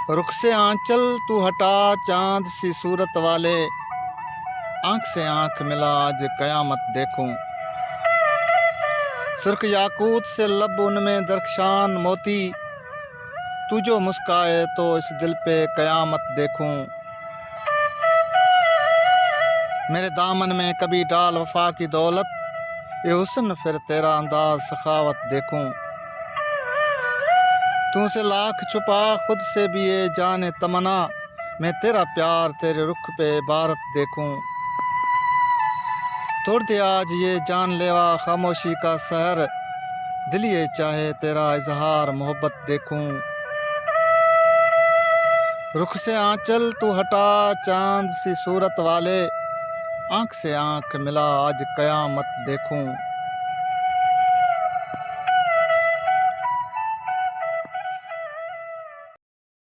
रुख से आंचल तू हटा चांद सी सूरत वाले, आंख से आंख मिला आज कयामत देखूं। सुर्ख याकूत से लब उनमें दरख्शान मोती, तू जो मुस्काए तो इस दिल पे कयामत देखूं। मेरे दामन में कभी डाल वफा की दौलत, ये हुस्न फिर तेरा अंदाज सखावत देखूं। तू से लाख छुपा खुद से भी ये जाने तमन्ना, मैं तेरा प्यार तेरे रुख पे इबारत देखूं। तोड़ दे आज ये जानलेवा खामोशी का सहर, दिल ये चाहे तेरा इजहार मोहब्बत देखूं। रुख से आंचल तू हटा चांद सी सूरत वाले, आंख से आंख मिला आज कयामत देखूं।